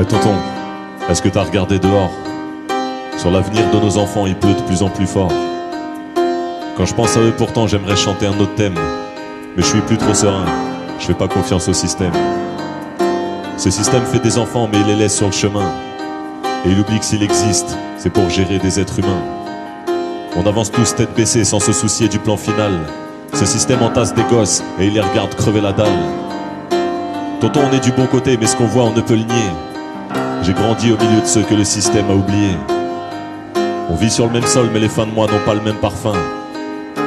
Eh tonton, est-ce que t'as regardé dehors? Sur l'avenir de nos enfants, il pleut de plus en plus fort. Quand je pense à eux pourtant, j'aimerais chanter un autre thème. Mais je suis plus trop serein, je fais pas confiance au système. Ce système fait des enfants mais il les laisse sur le chemin. Et il oublie que s'il existe, c'est pour gérer des êtres humains. On avance tous tête baissée sans se soucier du plan final. Ce système entasse des gosses et il les regarde crever la dalle. Tonton, on est du bon côté mais ce qu'on voit on ne peut le nier. J'ai grandi au milieu de ceux que le système a oubliés. On vit sur le même sol mais les fins de mois n'ont pas le même parfum.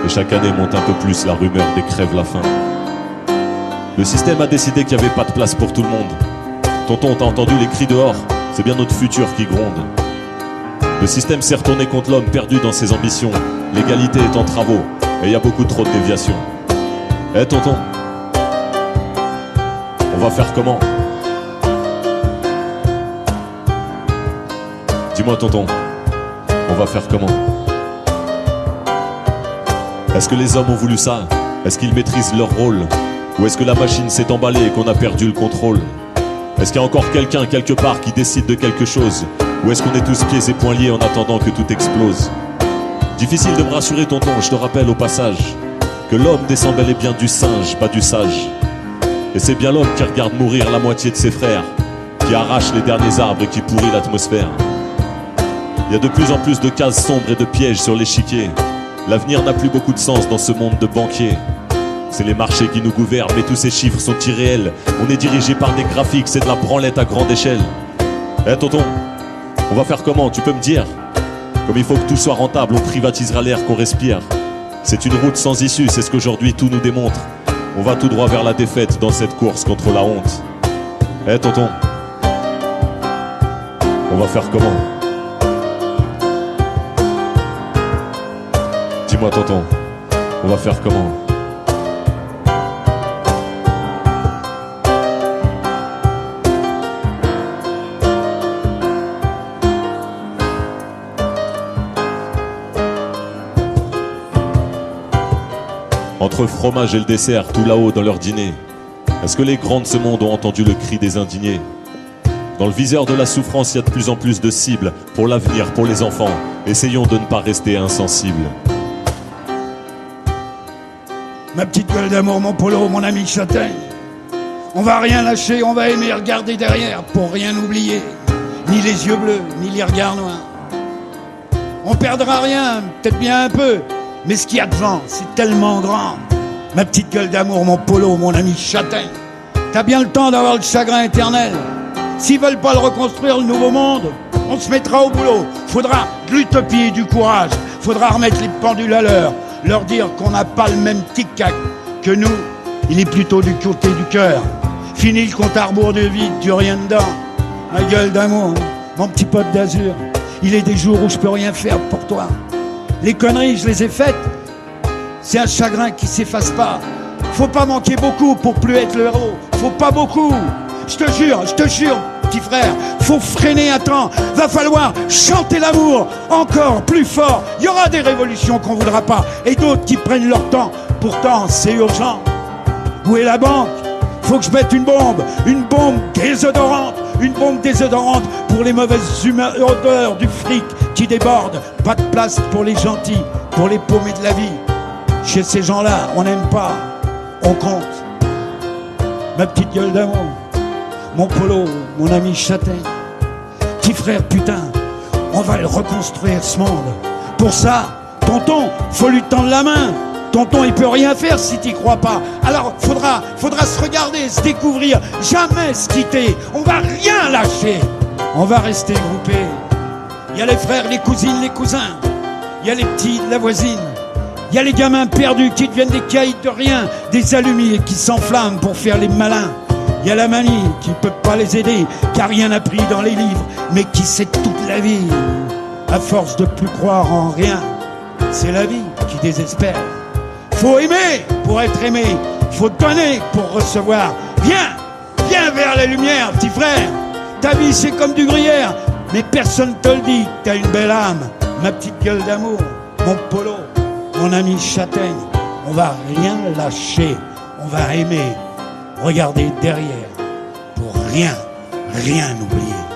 Et chaque année monte un peu plus la rumeur des crèves la faim. Le système a décidé qu'il n'y avait pas de place pour tout le monde. Tonton, t'as entendu les cris dehors? C'est bien notre futur qui gronde. Le système s'est retourné contre l'homme perdu dans ses ambitions. L'égalité est en travaux et il y a beaucoup trop de déviations. Eh tonton, on va faire comment? Dis-moi tonton, on va faire comment? Est-ce que les hommes ont voulu ça? Est-ce qu'ils maîtrisent leur rôle? Ou est-ce que la machine s'est emballée et qu'on a perdu le contrôle? Est-ce qu'il y a encore quelqu'un quelque part qui décide de quelque chose? Ou est-ce qu'on est tous pieds et poings liés en attendant que tout explose? Difficile de me rassurer tonton, je te rappelle au passage que l'homme descend bel et bien du singe, pas du sage. Et c'est bien l'homme qui regarde mourir la moitié de ses frères, qui arrache les derniers arbres et qui pourrit l'atmosphère. Il y a de plus en plus de cases sombres et de pièges sur l'échiquier. L'avenir n'a plus beaucoup de sens dans ce monde de banquiers. C'est les marchés qui nous gouvernent, mais tous ces chiffres sont irréels. On est dirigé par des graphiques, c'est de la branlette à grande échelle. Eh tonton, on va faire comment, tu peux me dire? Comme il faut que tout soit rentable, on privatisera l'air qu'on respire. C'est une route sans issue, c'est ce qu'aujourd'hui tout nous démontre. On va tout droit vers la défaite dans cette course contre la honte. Eh tonton, on va faire comment? Dis-moi tonton, on va faire comment? Entre le fromage et le dessert, tout là-haut dans leur dîner, est-ce que les grands de ce monde ont entendu le cri des indignés? Dans le viseur de la souffrance, il y a de plus en plus de cibles pour l'avenir, pour les enfants. Essayons de ne pas rester insensibles. Ma petite gueule d'amour, mon polo, mon ami châtaigne. On va rien lâcher, on va aimer regarder derrière pour rien oublier. Ni les yeux bleus, ni les regards noirs. On perdra rien, peut-être bien un peu, mais ce qu'il y a devant, c'est tellement grand. Ma petite gueule d'amour, mon polo, mon ami châtaigne. T'as bien le temps d'avoir le chagrin éternel. S'ils veulent pas le reconstruire, le nouveau monde, on se mettra au boulot. Faudra de l'utopie et du courage. Faudra remettre les pendules à l'heure. Leur dire qu'on n'a pas le même tic-tac que nous, il est plutôt du côté du cœur. Fini le compte à rebours de vide, du rien dedans. Ma gueule d'amour, mon petit pote d'azur, il est des jours où je peux rien faire pour toi. Les conneries, je les ai faites, c'est un chagrin qui s'efface pas. Faut pas manquer beaucoup pour plus être le héros. Faut pas beaucoup, je te jure, petit frère, faut freiner un temps. Va falloir chanter l'amour encore plus fort. Il y aura des révolutions qu'on voudra pas et d'autres qui prennent leur temps. Pourtant, c'est urgent. Où est la banque? Faut que je mette une bombe désodorante. Une bombe désodorante pour les mauvaises odeurs du fric qui déborde. Pas de place pour les gentils, pour les paumés de la vie. Chez ces gens-là, on n'aime pas, on compte. Ma petite gueule d'amour, mon polo, mon ami châtaigne. Petit frère, putain, on va le reconstruire ce monde. Pour ça, tonton, faut lui tendre la main. Tonton, il peut rien faire si t'y crois pas. Alors, faudra se regarder, se découvrir, jamais se quitter. On va rien lâcher. On va rester groupés. Il y a les frères, les cousines, les cousins. Il y a les petits de la voisine. Il y a les gamins perdus qui deviennent des caïds de rien, des allumiers qui s'enflamment pour faire les malins. Il y a la mamie qui peut pas les aider, qui a rien appris dans les livres, mais qui sait toute la vie. À force de plus croire en rien, c'est la vie qui désespère. Faut aimer pour être aimé, faut donner pour recevoir. Viens vers la lumière, petit frère. Ta vie c'est comme du gruyère, mais personne te le dit, t'as une belle âme. Ma petite gueule d'amour, mon polo, mon ami châtaigne. On va rien lâcher, on va aimer, regarder derrière pour rien rien oublier.